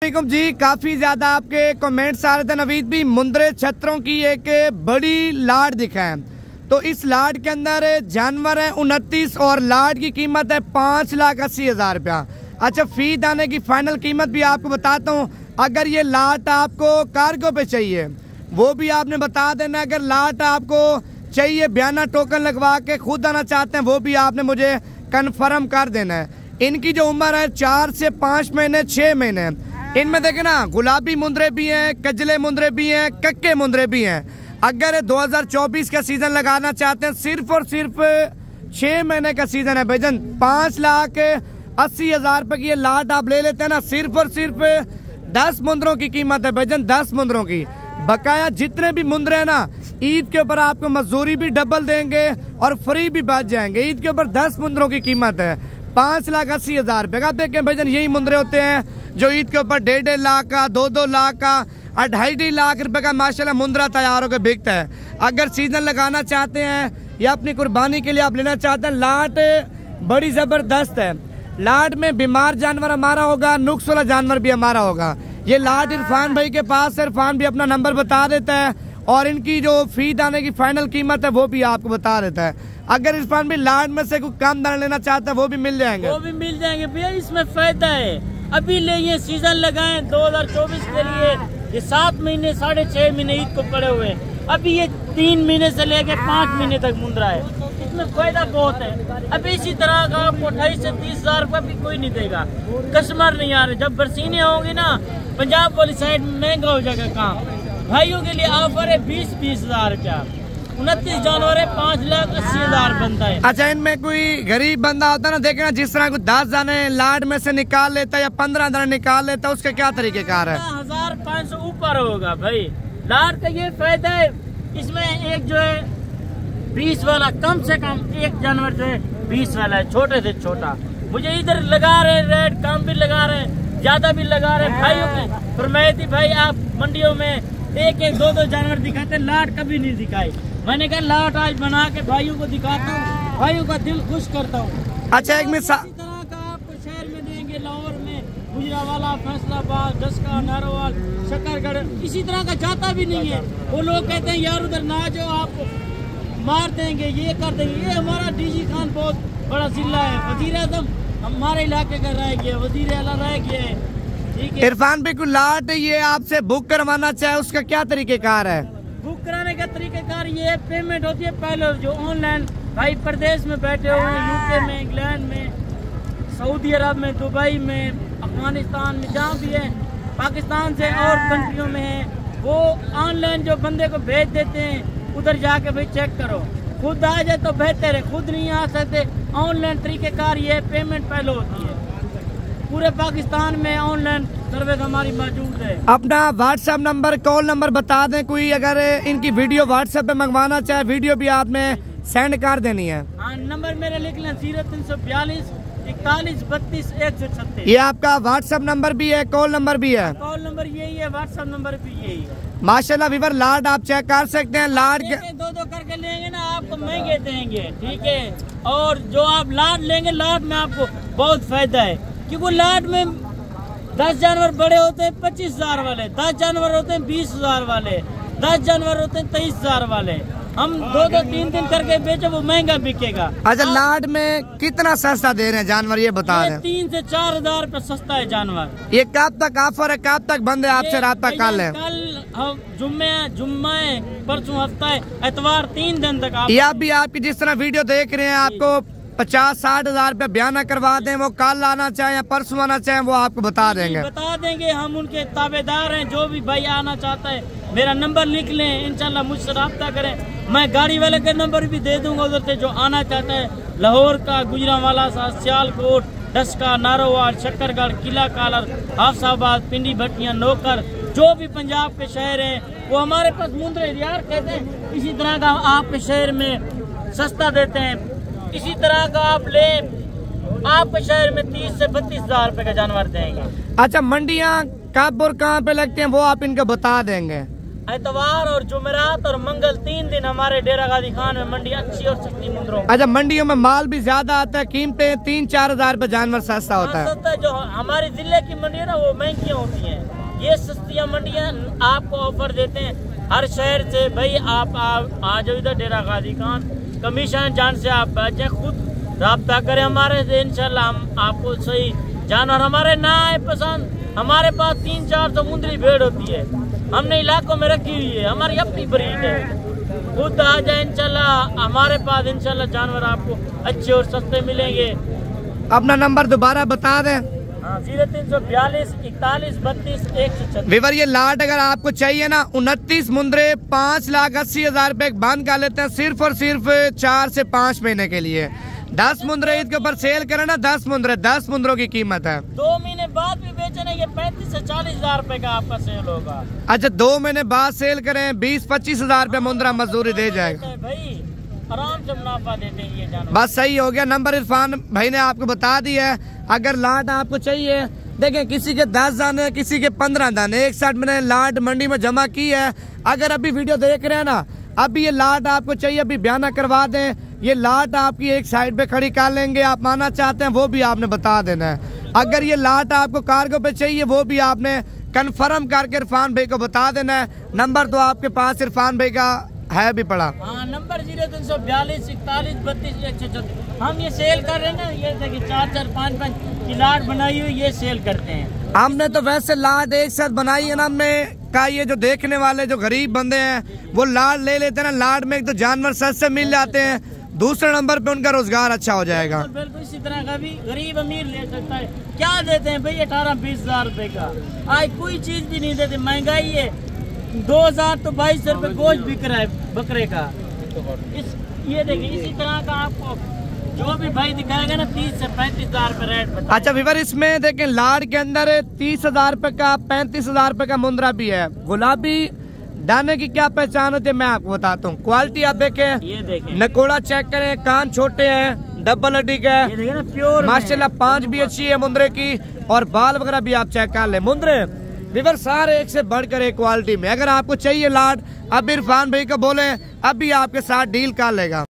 जी, काफी ज्यादा आपके कमेंट्स आ रहे थे नवीद भी मुंद्रे छतरों की एक बड़ी लाट दिखाएं। तो इस लाट के अंदर जानवर है 29 और लाट की कीमत है 5,80,000 रुपया। अच्छा, फी दाने की फाइनल कीमत भी आपको बताता हूँ। अगर ये लाट आपको कार्गो पे चाहिए वो भी आपने बता देना। अगर लाट आपको चाहिए बयाना टोकन लगवा के खुद आना चाहते हैं वो भी आपने मुझे कन्फर्म कर देना है। इनकी जो उम्र है 4 से 5 महीने 6 महीने। इनमें देखे ना गुलाबी मुंद्रे भी हैं, कजले मुंद्रे भी हैं, कक्के मुंद्रे भी हैं। अगर 2024 का सीजन लगाना चाहते हैं सिर्फ और सिर्फ 6 महीने का सीजन है भाईजान, 5,80,000 रुपए की ये लाट आप ले लेते हैं ना, सिर्फ और सिर्फ 10 मुंद्रों की कीमत है भाईजान, 10 मुंद्रों की। बकाया जितने भी मुंद्रे हैं ना ईद के ऊपर आपको मजदूरी भी डबल देंगे और फ्री भी बच जाएंगे। ईद के ऊपर 10 मुंद्रों की कीमत है 5,80,000 रुपए का। देखें भाईजान यही मुंद्रे होते हैं जो ईद के ऊपर 1.5 लाख का, 2-2 लाख का, 2.5 लाख रुपए का माशाल्लाह मुंद्रा तैयार होकर बिकता है। अगर सीजन लगाना चाहते हैं या अपनी कुर्बानी के लिए आप लेना चाहते हैं, लाट बड़ी जबरदस्त है। लाट में बीमार जानवर हमारा होगा, नुक्स वाला जानवर भी हमारा होगा। ये लाट इरफान भाई के पास है, इरफान भी अपना नंबर बता देता है और इनकी जो फी दाने की फाइनल कीमत है वो भी आपको बता देता है। अगर इरफान भी लाट में से कोई कम दाना लेना चाहता है वो भी मिल जाएंगे, वो भी मिल जाएंगे भैया। इसमें फायदा है, अभी ले ये सीजन लगाएं 2024 के लिए। ये 7 महीने 6.5 महीने ईद को पड़े हुए हैं। अभी ये 3 महीने से लेके 5 महीने तक मुंद्रा है, इसमें फायदा बहुत है। अभी इसी तरह का आपको 28 से 30,000 रुपया भी कोई नहीं देगा, कस्टमर नहीं आ रहे। जब बरसीने होंगी ना पंजाब वाली साइड में महंगा हो जाएगा काम। भाइयों के लिए ऑफर है 20,000 रुपया। 29 जानवर है 5,80,000 बनता है। अच्छा, इनमें कोई गरीब बंदा होता है ना, देखना जिस तरह को 10 दाने लाट में से निकाल लेता है या 15 दाने निकाल लेता है, उसका क्या तरीकेकार है? 1,500 ऊपर होगा भाई। लाट का ये फायदा है, इसमें एक जो है 20 वाला कम से कम एक जानवर जो है 20 वाला है, छोटे से छोटा। मुझे इधर लगा रहे रेट कम भी लगा रहे, ज्यादा भी लगा रहे। भाइयों की फरमाई थी भाई आप मंडियों में 1-1, 2-2 जानवर दिखाते, लाट कभी नहीं दिखाई। मैंने कहा लाट आज बना के भाइयों को दिखाता हूँ, भाइयों का दिल खुश करता हूँ। अच्छा, एक मिसाल इसी तरह का आपको शहर में देंगे, लाहौर में, गुजरावाला, फैसलाबाद, डस्का, नारोवाल, शकरगढ़, इसी तरह का जाता भी नहीं है। वो लोग कहते हैं यार उधर ना जाओ, आपको मार देंगे, ये कर देंगे। ये हमारा डीजी खान बहुत बड़ा जिला है, वजीर आजम हमारे इलाके का रह गया, वजीर आला रह गया है, ठीक है। इरफान भाई को लाट ये आपसे बुक करवाना चाहे उसका क्या तरीकेकार है? बुक कराने का तरीकेकार ये है, पेमेंट होती है पहले जो ऑनलाइन। भाई प्रदेश में बैठे हुए हैं, यूके में, इंग्लैंड में, सऊदी अरब में, दुबई में, अफगानिस्तान में, जहाँ भी है, पाकिस्तान से और कंट्रियों में है, वो ऑनलाइन जो बंदे को भेज देते हैं उधर जाके भाई चेक करो। खुद आ जाए तो बेहतर है, खुद नहीं आ सकते ऑनलाइन तरीकेकार ये पेमेंट पहले होती है। पूरे पाकिस्तान में ऑनलाइन सर्विस हमारी मौजूद है। अपना व्हाट्सएप नंबर, कॉल नंबर बता दें। कोई अगर इनकी वीडियो व्हाट्सएप पे मंगवाना चाहे, वीडियो भी आपने सेंड कर देनी है। हाँ, नंबर मेरा लिख लें 0342 41 32 136। ये आपका व्हाट्सएप नंबर भी है, कॉल नंबर भी है? कॉल नंबर यही है, व्हाट्सएप नंबर भी यही है। माशाल्लाह वीवर लाट आप चेक कर सकते हैं। लाट के 2-2 करके लेंगे ना आपको महंगे देंगे, ठीक है। और जो आप लाट लेंगे, लाट में आपको बहुत फायदा है, क्योंकि लाट में 10 जानवर बड़े होते हैं 25,000 वाले, 10 जानवर होते हैं 20,000 वाले, 10 जानवर होते हैं 23,000 वाले। हम 2-2, 3-3 करके बेचे, वो महंगा बिकेगा। अच्छा, लाट में कितना सस्ता दे रहे हैं जानवर ये बता दें? 3 से 4,000 रुपए सस्ता है जानवर। ये कब तक ऑफर है, कब तक बंद है? आपसे राब्ता कर लें। कल जुम्मे परसों हफ्ता है, एतवार 3 दिन तक। या भी आपकी जिस तरह वीडियो देख रहे हैं, आपको 50-60 हजार रुपया बयाना करवा दें, वो कल आना चाहे या परसों आना चाहे, वो आपको बता देंगे। बता देंगे, हम उनके ताबेदार हैं। जो भी भाई आना चाहता है मेरा नंबर लिख लें, इंशाल्लाह मुझसे राब्ता करें। मैं गाड़ी वाले का नंबर भी दे दूंगा उधर से, जो आना चाहता है। लाहौर का, गुजरांवाला सा, सियालकोट, डस्का, नारोवाल, शकरगढ़, किला कालर, हाफसाबाद, पिंडी भट्टियां, नौकर, जो भी पंजाब के शहर हैं वो हमारे पास मुंद्रे यार कहते हैं। इसी तरह का आपके शहर में सस्ता देते हैं, इसी तरह का आप ले, आपके शहर में 30 से 32,000 रुपए का जानवर देंगे। अच्छा, मंडियाँ कब और कहाँ पे लगती हैं वो आप इनको बता देंगे? एतवार और जुमेरात और मंगल 3 दिन हमारे डेरा गाजी खान में मंडी अच्छी और सस्ती मुंद्रों। अच्छा, मंडियों में माल भी ज्यादा आता है, कीमतें 3-4 हजार रुपए जानवर सस्ता होता है। जो हमारे जिले की मंडी है ना वो महंगी होती है। ये सस्तियाँ मंडियाँ आपको ऑफर देते हैं हर शहर से। भाई आप आ जाओ इधर डेरा गाजी खान, कमीशन जान से आप बैठे, खुद राब्ता करें हमारे से, इंशाल्लाह हम आपको सही जानवर हमारे ना आए पसंद। हमारे पास 3-4 समुद्री भेड़ होती है, हमने इलाकों में रखी हुई है, हमारी अपनी ब्रीड है। खुद आ जाए इंशाल्लाह हमारे पास, इंशाल्लाह जानवर आपको अच्छे और सस्ते मिलेंगे। अपना नंबर दोबारा बता दें। 0342 41 32 136। विवर ये लाट अगर आपको चाहिए ना, 29 मुंद्रे 5,80,000 रुपए बांध कर लेते हैं सिर्फ और सिर्फ 4 से 5 महीने के लिए। 10 मुंद्रे ईद के ऊपर सेल करें ना, 10 मुंद्रे 10 मुंद्रों की कीमत है। 2 महीने बाद भी बेचना, ये 35 से 40,000 रुपए का आपका सेल होगा। अच्छा 2 महीने बाद सेल करें 20-25,000 रुपए मुंद्रा मजदूरी दे जाएगा भाई, आराम से मुनाफा देते हैं ये जानवर। बस सही हो गया। नंबर इरफान भाई ने आपको बता दिया है। अगर लाट आपको चाहिए, देखें किसी के 10 दाने किसी के 15 दाने, एक साथ मैंने लाट मंडी में जमा की है। अगर अभी वीडियो देख रहे हैं ना, अभी ये लाट आपको चाहिए, अभी बयाना करवा दें, ये लाट आपकी एक साइड पे खड़ी कर लेंगे। आप आना चाहते हैं वो भी आपने बता देना है। अगर ये लाट आपको कार्गो पे चाहिए वो भी आपने कंफर्म करके इरफान भाई को बता देना है। नंबर तो आपके पास इरफान भाई का है भी पड़ा। हाँ, नंबर 0342 41 32 134। हम ये सेल कर रहे हैं ना, ये देखिए 4-4 5-5 की लाट बनाई हुई, ये सेल करते हैं। हमने तो वैसे लाट एक साथ बनाई है ना, हमने कहा ये जो देखने वाले जो गरीब बंदे हैं वो लाट ले लेते हैं ना, लाट में एक तो जानवर सस्ते मिल जाते हैं, दूसरे नंबर पे उनका रोजगार अच्छा हो जाएगा। बिल्कुल इसी तरह का भी गरीब अमीर ले सकता है। क्या देते हैं भाई 18-20 हजार रुपए का, आज कोई चीज भी नहीं देते, महंगाई है। 2000 तो 2200 रुपए गोश्त बिक रहा है बकरे का। ये देखिए इसी तरह का आपको जो भी भाई दिखाएगा ना 30 से 35,000 रुपए रेट बता। अच्छा विवर, इसमें देखें लाट के अंदर 30,000 रुपए का 35,000 रुपए का मुंद्रा भी है। गुलाबी दाने की क्या पहचान होती है मैं आपको बताता हूँ। क्वालिटी आप देखें, ये देखें, नकोड़ा चेक करें, कान छोटे हैं, डबल हड्डी का है, ये देखें ना प्योर माशाल्लाह, 5 भी अच्छी है मुंद्रे की, और बाल वगैरह भी आप चेक कर ले। मुंद्रे विवर सारे एक से बढ़कर एक क्वालिटी में। अगर आपको चाहिए लाट, अब इरफान भाई को बोले, अभी आपके साथ डील कर लेगा।